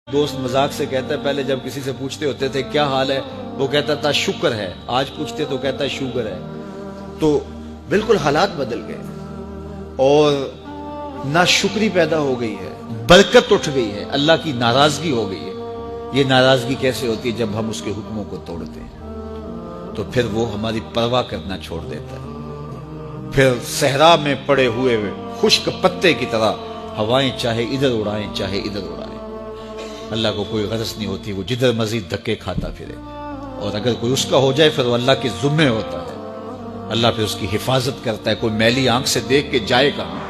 دوست مذاق سے کہتا ہے پہلے جب کسی سے پوچھتے ہوتے تھے کیا حال ہے وہ کہتا تھا شکر ہے، آج پوچھتے تو کہتا ہے شوگر ہے۔ تو بالکل حالات بدل گئے اور ناشکری پیدا ہو گئی ہے، برکت اٹھ گئی ہے، اللہ کی ناراضگی ہو گئی ہے۔ یہ ناراضگی کیسے ہوتی ہے؟ جب ہم اس کے حکموں کو توڑتے ہیں تو پھر وہ ہماری پرواہ کرنا چھوڑ دیتا ہے، پھر صحرا میں پڑے ہوئے خشک پتے کی طرح ہوائیں چاہے ادھر اڑائیں چاہے ادھر اڑائیں، اللہ کو کوئی غرض نہیں ہوتی، وہ جدھر مزید دھکے کھاتا پھرے، اور اگر کوئی اس کا ہو جائے پھر وہ اللہ کے ذمے ہوتا ہے، اللہ پھر اس کی حفاظت کرتا ہے۔ کوئی میلی آنکھ سے دیکھ کے جائے کہاں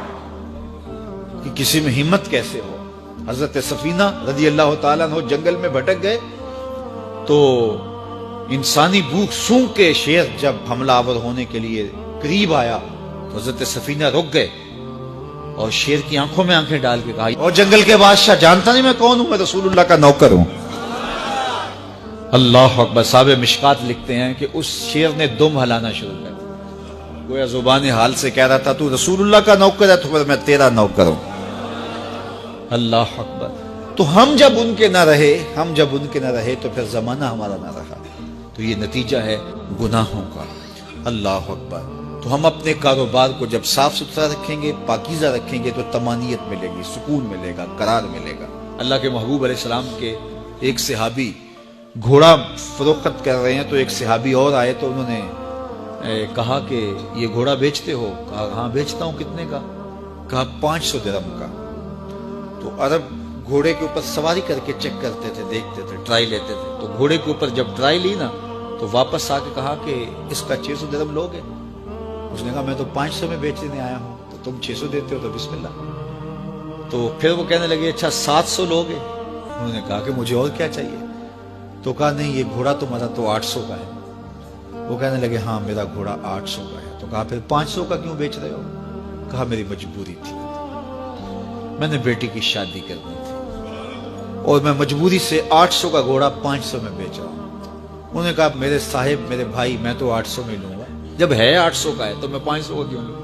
کہ کسی میں ہمت کیسے ہو۔ حضرت سفینہ رضی اللہ تعالیٰ عنہ جنگل میں بھٹک گئے تو انسانی بھوک سونگ کے شیر جب حملہ آور ہونے کے لیے قریب آیا تو حضرت سفینہ رک گئے اور شیر کی آنکھوں میں آنکھیں ڈال کے کہا، اور جنگل کے بادشاہ جانتا نہیں میں کون ہوں؟ میں رسول اللہ کا نوکر ہوں۔ اللہ اکبر۔ صاحب مشکات لکھتے ہیں کہ اس شیر نے دم ہلانا شروع کر دیا، گویا زبان حال سے کہہ رہا تھا تو رسول اللہ کا نوکر ہے تو پھر میں تیرا نوکر ہوں۔ اللہ اکبر۔ تو ہم جب ان کے نہ رہے تو پھر زمانہ ہمارا نہ رہا، تو یہ نتیجہ ہے گناہوں کا۔ اللہ اکبر۔ تو ہم اپنے کاروبار کو جب صاف ستھرا رکھیں گے، پاکیزہ رکھیں گے تو طمانینت ملے گی، سکون ملے گا، قرار ملے گا۔ اللہ کے محبوب علیہ السلام کے ایک صحابی گھوڑا فروخت کر رہے ہیں تو ایک صحابی اور آئے تو انہوں نے کہا کہ یہ گھوڑا بیچتے ہو؟ کہا ہاں بیچتا ہوں۔ کتنے کا؟ کہا 500 درہم کا۔ تو عرب گھوڑے کے اوپر سواری کر کے چیک کرتے تھے، دیکھتے تھے، ٹرائی لیتے تھے۔ تو گھوڑے کے اوپر جب ٹرائی لی نا تو واپس آ کے کہا کہ اس کا 600 درہم لوگے؟ اس نے کہا میں تو 500 میں بیچنے آیا ہوں، تو تم 600 دیتے ہو تو بسم اللہ۔ تو پھر وہ کہنے لگے اچھا 700 لوگے؟ انہوں نے کہا کہ مجھے اور کیا چاہیے؟ تو کہا نہیں یہ گھوڑا تمہارا تو 800 کا ہے۔ وہ کہنے لگے ہاں میرا گھوڑا 800 کا ہے۔ تو کہا پھر 500 کا کیوں بیچ رہے ہو؟ کہا میری مجبوری تھی، میں نے بیٹی کی شادی کرنی تھی اور میں مجبوری سے 800 کا گھوڑا 500 میں بیچ رہا ہوں۔ انہوں نے کہا میرے صاحب میرے بھائی میں تو 800 میں لوں گا، جب ہے 800 کا ہے تو میں 500 کا کیوں لوں؟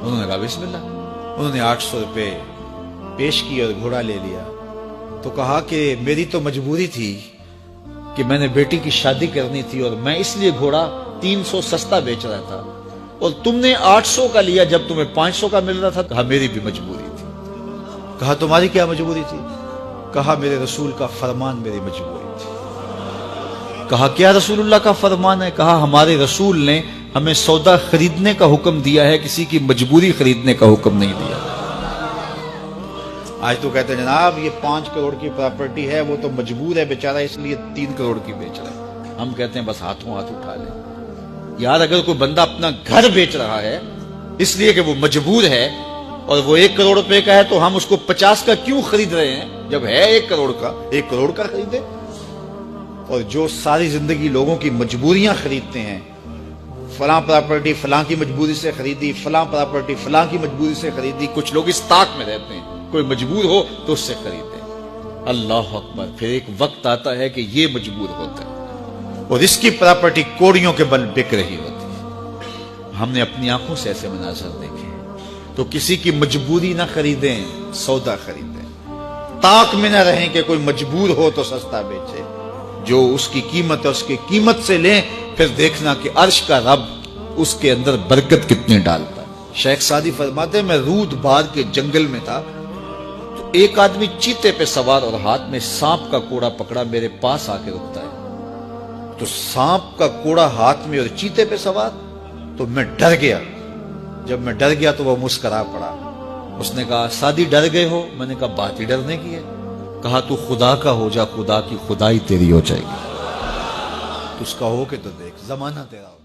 انہوں نے کہا بسم اللہ۔ انہوں نے 800 روپے پیش کیے اور گھوڑا لے لیا۔ تو کہا کہ میری تو مجبوری تھی کہ میں نے بیٹی کی شادی کرنی تھی اور میں اس لیے گھوڑا 300 سستا بیچ رہا تھا، اور تم نے 800 کا لیا جب تمہیں 500 کا مل رہا تھا۔ کہا میری بھی مجبوری تھی۔ کہا تمہاری کیا مجبوری تھی؟ کہا میرے رسول کا فرمان میری مجبوری تھی۔ کہا کیا رسول اللہ کا فرمان ہے؟ کہا ہمارے رسول نے ہمیں سودا خریدنے کا حکم دیا ہے، کسی کی مجبوری خریدنے کا حکم نہیں دیا۔ آج تو کہتے ہیں جناب یہ 5 کروڑ کی پراپرٹی ہے، وہ تو مجبور ہے بیچارہ اس لیے 3 کروڑ کی بیچ رہا ہے۔ ہم کہتے ہیں بس ہاتھوں ہاتھ اٹھا لیں۔ یار اگر کوئی بندہ اپنا گھر بیچ رہا ہے اس لیے کہ وہ مجبور ہے اور وہ 1 کروڑ روپے کا ہے تو ہم اس کو 50 کا کیوں خرید رہے ہیں؟ جب ہے 1 کروڑ کا، 1 کروڑ کا خریدے۔ اور جو ساری زندگی لوگوں کی مجبوریاں خریدتے ہیں، فلاں پراپرٹی فلاں کی مجبوری سے خریدی، فلاں پراپرٹی فلاں کی مجبوری سے خریدی، کچھ لوگ اس طاق میں رہتے ہیں کوئی مجبور ہو تو اس سے خریدتے ہیں۔ اللہ اکبر۔ پھر ایک وقت آتا ہے کہ یہ مجبور ہوتا ہے اور اس کی پراپرٹی کوڑیوں کے بل بک رہی ہوتی ہے۔ ہم نے اپنی آنکھوں سے ایسے مناظر دیکھے۔ تو کسی کی مجبوری نہ خریدیں، سودا خریدیں۔ طاق میں نہ رہیں کہ کوئی مجبور ہو تو سستا بیچے، جو اس کی قیمت ہے اس کی قیمت سے لیں، پھر دیکھنا کہ عرش کا رب اس کے اندر برکت کتنی ڈالتا ہے۔ شیخ سعدی فرماتے ہیں میں رود بار کے جنگل میں تھا تو ایک آدمی چیتے پہ سوار اور ہاتھ میں سانپ کا کوڑا پکڑا میرے پاس آ کے رکتا ہے۔ تو سانپ کا کوڑا ہاتھ میں اور چیتے پہ سوار، تو میں ڈر گیا۔ جب میں ڈر گیا تو وہ مسکرا پڑا۔ اس نے کہا سعدی ڈر گئے ہو؟ میں نے کہا بات ہی ڈرنے کی ہے۔ کہا تو خدا کا ہو جا، خدا کی خدائی تیری ہو جائے گی۔ تو اس کا ہو کے تو دیکھ، زمانہ تیرا ہو۔